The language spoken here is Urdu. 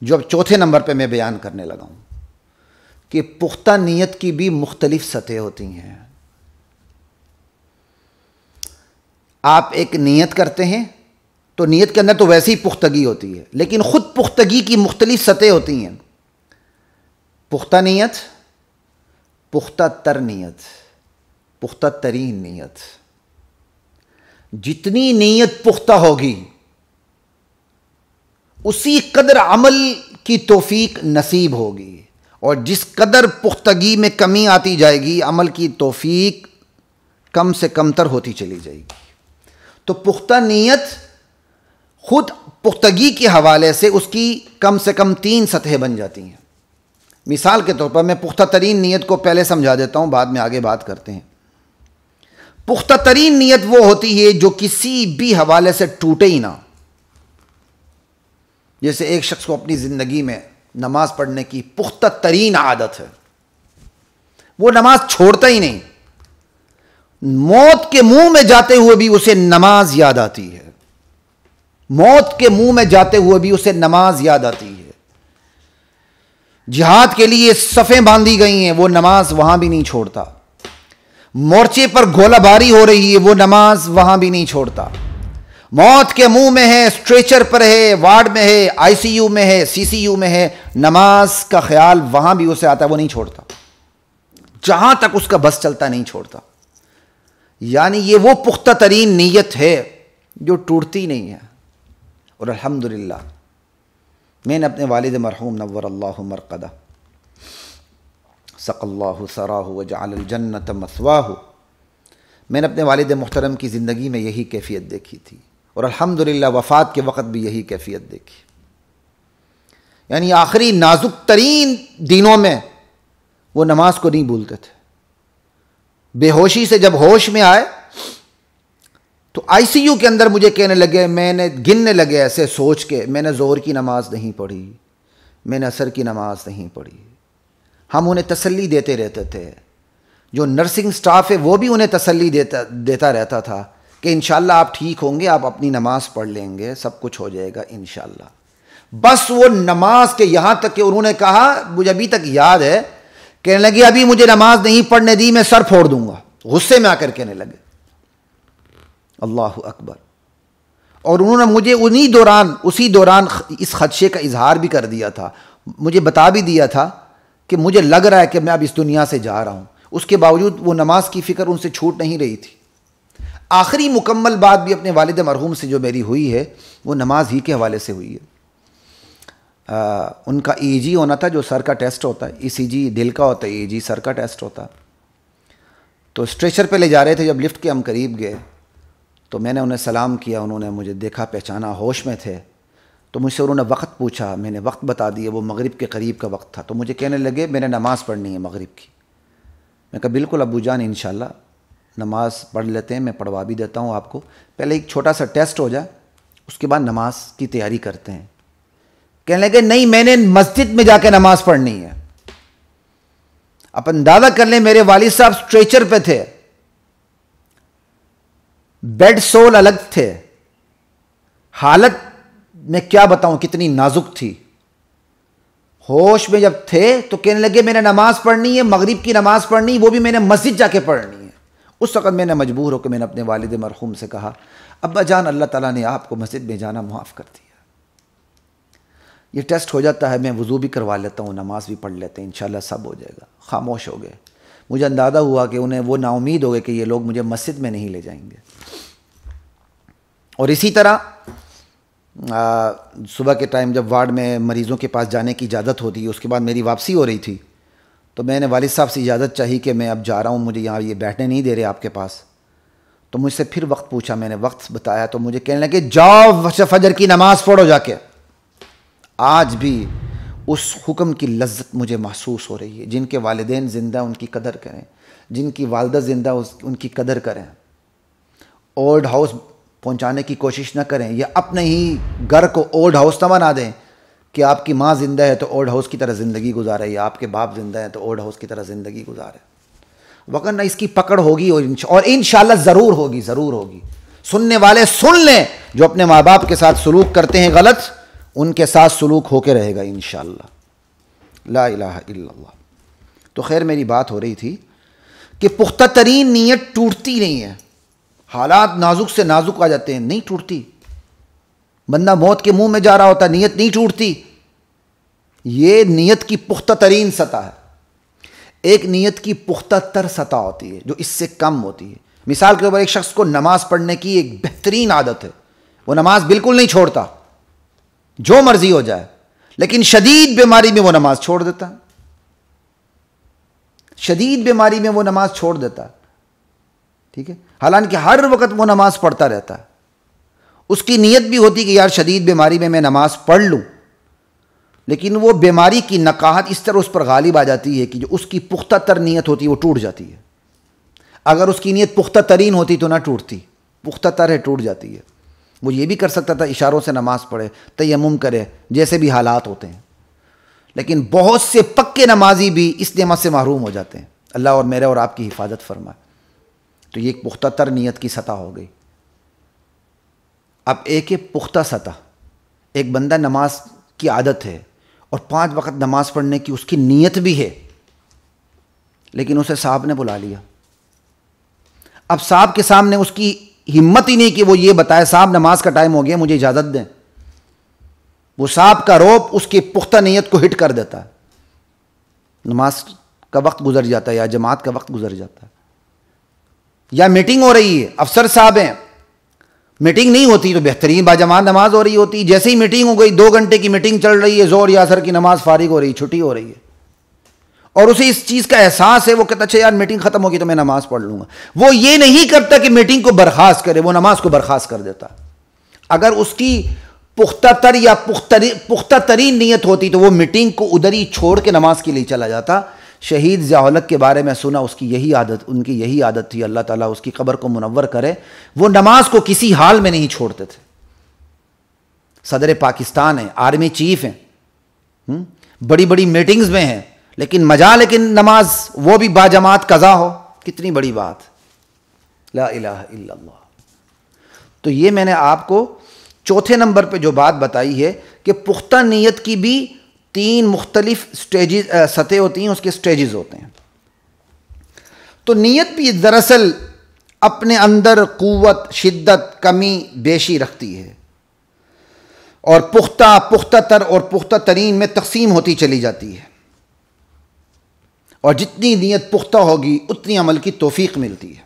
جو اب چوتھے نمبر پہ میں بیان کرنے لگا ہوں کہ پختہ نیت کی بھی مختلف سطح ہوتی ہیں. آپ ایک نیت کرتے ہیں تو نیت کے اندر تو ویسی ہی پختگی ہوتی ہے، لیکن خود پختگی کی مختلف سطح ہوتی ہیں. پختہ نیت، پختہ تر نیت، پختہ ترین نیت. جتنی نیت پختہ ہوگی اسی قدر عمل کی توفیق نصیب ہوگی، اور جس قدر پختگی میں کمی آتی جائے گی عمل کی توفیق کم سے کم تر ہوتی چلی جائے گی. تو پختہ نیت خود پختگی کے حوالے سے اس کی کم سے کم 3 سطحیں بن جاتی ہیں. مثال کے طور پر میں پختہ ترین نیت کو پہلے سمجھا دیتا ہوں، بعد میں آگے بات کرتے ہیں. پختہ ترین نیت وہ ہوتی ہے جو کسی بھی حوالے سے ٹوٹے ہی نہ. جیسے ایک شخص کو اپنی زندگی میں نماز پڑھنے کی پختہ ترین عادت ہے، وہ نماز چھوڑتا ہی نہیں، موت کے منہ میں جاتے ہوئے بھی اسے نماز یاد آتی ہے، موت کے منہ میں جاتے ہوئے بھی اسے نماز یاد آتی ہے. جہاد کے لیے صفیں باندھی گئی ہیں، وہ نماز وہاں بھی نہیں چھوڑتا. مورچے پر گولہ باری ہو رہی ہے، وہ نماز وہاں بھی نہیں چھوڑتا. موت کے منہ میں ہے، اسٹریچر پر ہے، وارڈ میں ہے، آئی سی یو میں ہے، سی سی یو میں ہے، نماز کا خیال وہاں بھی اسے آتا ہے، وہ نہیں چھوڑتا. جہاں تک اس کا بس چلتا نہیں چھوڑتا. یعنی یہ وہ پختہ ترین نیت ہے جو ٹوٹتی نہیں ہے. اور الحمدللہ میں نے اپنے والد مرحوم نور اللہ مرقدہ سق اللہ ثراہ وجعل الجنۃ مثواہ، میں نے اپنے والد محترم کی زندگی میں یہی کیفیت دیکھی تھی، اور الحمدللہ وفات کے وقت بھی یہی کیفیت دیکھی. یعنی آخری نازک ترین دنوں میں وہ نماز کو نہیں بھولتے تھے. بے ہوشی سے جب ہوش میں آئے تو آئی سی یو کے اندر مجھے کہنے لگے، میں نے گننے لگے ایسے سوچ کے، میں نے ظہر کی نماز نہیں پڑھی، میں نے عصر کی نماز نہیں پڑھی. ہم انہیں تسلی دیتے رہتے تھے، جو نرسنگ سٹاف ہے وہ بھی انہیں تسلی دیتا رہتا تھا کہ انشاءاللہ آپ ٹھیک ہوں گے، آپ اپنی نماز پڑھ لیں گے، سب کچھ ہو جائے گا انشاءاللہ. بس وہ نماز کے یہاں تک کہ انہوں نے کہا، مجھے ابھی تک یاد ہے، کہنے لگے ابھی مجھے نماز نہیں پڑھنے دی میں سر پھوڑ دوں گا. غصے میں آ کر کہنے لگے. اللہ اکبر. اور انہوں نے مجھے اسی دوران اس خدشے کا اظہار بھی کر دیا تھا، مجھے بتا بھی دیا تھا کہ مجھے لگ رہا ہے کہ میں اب اس دنیا سے جا رہا ہوں. اس کے باوجود وہ نماز کی فکر ان سے چھوٹ نہیں رہی تھی. آخری مکمل بات بھی اپنے والد مرحوم سے جو میری ہوئی ہے وہ نماز ہی کے حوالے سے ہوئی ہے. ان کا ای جی ہونا تھا، جو سر کا ٹیسٹ ہوتا ہے، ای سی جی دل کا ہوتا ہے، ای جی سر کا ٹیسٹ ہوتا. تو اسٹریچر پہ لے جا رہے تھے، جب لفٹ کے ہم قریب گئے تو میں نے انہیں سلام کیا، انہوں نے مجھے دیکھا، پہچانا، ہوش میں تھے. تو مجھ سے انہوں نے وقت پوچھا، میں نے وقت بتا دیا، وہ مغرب کے قریب کا وقت تھا. تو مجھے کہنے لگے میں نے نماز پڑھنی ہے مغرب کی. میں کہا بالکل ابو جان، انشاءاللہ نماز پڑھ لیتے ہیں، میں پڑھوا بھی دیتا ہوں آپ کو، پہلے ایک چھوٹا سا ٹیسٹ ہو جائے اس کے بعد نماز کی تیاری کرتے ہیں. کہنے لگے نہیں، میں نے مسجد میں جا کے نماز پڑھنی ہے. آپ اندازہ کر لیں، میرے والد صاحب اسٹریچر پہ تھے، بیڈ سول الگ تھے، حالت میں کیا بتاؤں کتنی نازک تھی. ہوش میں جب تھے تو کہنے لگے میں نے نماز پڑھنی ہے، مغرب کی نماز پڑھنی، وہ بھی میں نے مسجد جا کے پڑھنی ہے. اس وقت میں نے مجبور ہو کہ میں نے اپنے والد مرحوم سے کہا، ابا جان اللہ تعالیٰ نے آپ کو مسجد میں جانا معاف کر دیا، یہ ٹیسٹ ہو جاتا ہے، میں وضو بھی کروا لیتا ہوں، نماز بھی پڑھ لیتے ہیں، انشاءاللہ سب ہو جائے گا. خاموش ہو گئے. مجھے اندازہ ہوا کہ انہیں وہ نا امید ہو گئے کہ یہ لوگ مجھے مسجد میں نہیں لے جائیں گے. اور اسی طرح صبح کے ٹائم جب وارڈ میں مریضوں کے پاس جانے کی اجازت ہوتی ہے، اس کے بعد میری واپسی ہو رہی تھی، تو میں نے والد صاحب سے اجازت چاہی کہ میں اب جا رہا ہوں، مجھے یہاں یہ بیٹھنے نہیں دے رہے آپ کے پاس. تو مجھ سے پھر وقت پوچھا، میں نے وقت بتایا تو مجھے کہنے لگے جاؤ فجر کی نماز پڑھو جا کے. آج بھی اس حکم کی لذت مجھے محسوس ہو رہی ہے. جن کے والدین زندہ ان کی قدر کریں، جن کی والدہ زندہ ان کی قدر کریں. اولڈ ہاؤس پہنچانے کی کوشش نہ کریں، یا اپنے ہی گھر کو اولڈ ہاؤس نہ بنا دیں کہ آپ کی ماں زندہ ہے تو اولڈ ہاؤس کی طرح زندگی گزارے، یا آپ کے باپ زندہ ہے تو اولڈ ہاؤس کی طرح زندگی گزارے. وگرنہ اس کی پکڑ ہوگی اور انشاءاللہ ضرور ہوگی. سننے والے سن لیں، جو اپنے ماں باپ کے ساتھ سلوک کرتے ہیں غلط، ان کے ساتھ سلوک ہو کے رہے گا انشاءاللہ. لا الہ الا اللہ. تو خیر میری بات ہو رہی تھی کہ پختہ ترین نیت ٹوٹتی نہیں ہے. حالات نازک سے نازک آ جاتے ہیں، نہیں ٹوٹتی. بندہ موت کے منہ میں جا رہا ہوتا ہے، نیت نہیں ٹوٹتی. یہ نیت کی پختہ ترین سطح ہے. ایک نیت کی پختہ تر سطح ہوتی ہے جو اس سے کم ہوتی ہے. مثال کے طور پر ایک شخص کو نماز پڑھنے کی ایک بہترین عادت ہے، وہ نماز بالکل نہیں چھوڑتا، جو مرضی ہو جائے، لیکن شدید بیماری میں وہ نماز چھوڑ دیتا ہے. شدید بیماری میں وہ نماز چھوڑ دیتا ہے. ٹھیک ہے، حالانکہ ہر وقت وہ نماز پڑھتا رہتا ہے. اس کی نیت بھی ہوتی کہ یار شدید بیماری میں نماز پڑھ لوں، لیکن وہ بیماری کی نقاہت اس طرح اس پر غالب آ جاتی ہے کہ جو اس کی پختہ تر نیت ہوتی ہے وہ ٹوٹ جاتی ہے. اگر اس کی نیت پختہ ترین ہوتی تو نہ ٹوٹتی، پختہ تر ہے ٹوٹ جاتی ہے. وہ یہ بھی کر سکتا تھا اشاروں سے نماز پڑھے، تیمم کرے، جیسے بھی حالات ہوتے ہیں. لیکن بہت سے پکے نمازی بھی اس نعمت سے محروم ہو جاتے ہیں. اللہ اور میرے اور آپ کی حفاظت فرمائے. تو یہ ایک پختہ تر نیت کی سطح ہو گئی. اب ایک پختہ سطح، ایک بندہ نماز کی عادت ہے اور 5 وقت نماز پڑھنے کی اس کی نیت بھی ہے، لیکن اسے صاحب نے بلا لیا. اب صاحب کے سامنے اس کی ہمت ہی نہیں کہ وہ یہ بتائے صاحب نماز کا ٹائم ہو گیا مجھے اجازت دیں. وہ صاحب کا روب اس کی پختہ نیت کو ہٹ کر دیتا ہے. نماز کا وقت گزر جاتا ہے یا جماعت کا وقت گزر جاتا ہے، یا میٹنگ ہو رہی ہے، افسر صاحب ہیں، میٹنگ نہیں ہوتی تو بہترین باجماعت نماز ہو رہی ہوتی. جیسے ہی میٹنگ ہو گئی، 2 گھنٹے کی میٹنگ چل رہی ہے، زور یا اثر کی نماز فارغ ہو رہی ہے، چھٹی ہو رہی ہے، اور اسے اس چیز کا احساس ہے. وہ کہتا اچھا یار میٹنگ ختم ہوگی تو میں نماز پڑھ لوں گا. وہ یہ نہیں کرتا کہ میٹنگ کو برخاست کرے، وہ نماز کو برخاست کر دیتا. اگر اس کی پختہ تر یا پختہ ترین نیت ہوتی تو وہ میٹنگ کو ادھر ہی چھوڑ کے نماز کے لیے چلا جاتا. شہید ضیاء الحق کے بارے میں سنا، اس کی یہی عادت، ان کی یہی عادت تھی. اللہ تعالیٰ اس کی قبر کو منور کرے. وہ نماز کو کسی حال میں نہیں چھوڑتے تھے. صدر پاکستان ہیں، آرمی چیف ہیں، بڑی بڑی میٹنگز میں ہیں، لیکن لیکن نماز وہ بھی باجماعت قضا ہو. کتنی بڑی بات. لا الہ الا اللہ. تو یہ میں نے آپ کو چوتھے نمبر پہ جو بات بتائی ہے کہ پختہ نیت کی بھی 3 مختلف سطح ہوتی ہیں، اس کے سٹیجز ہوتے ہیں. تو نیت بھی دراصل اپنے اندر قوت، شدت، کمی، بیشی رکھتی ہے، اور پختہ تر اور پختہ ترین میں تقسیم ہوتی چلی جاتی ہے. اور جتنی نیت پختہ ہوگی اتنی عمل کی توفیق ملتی ہے.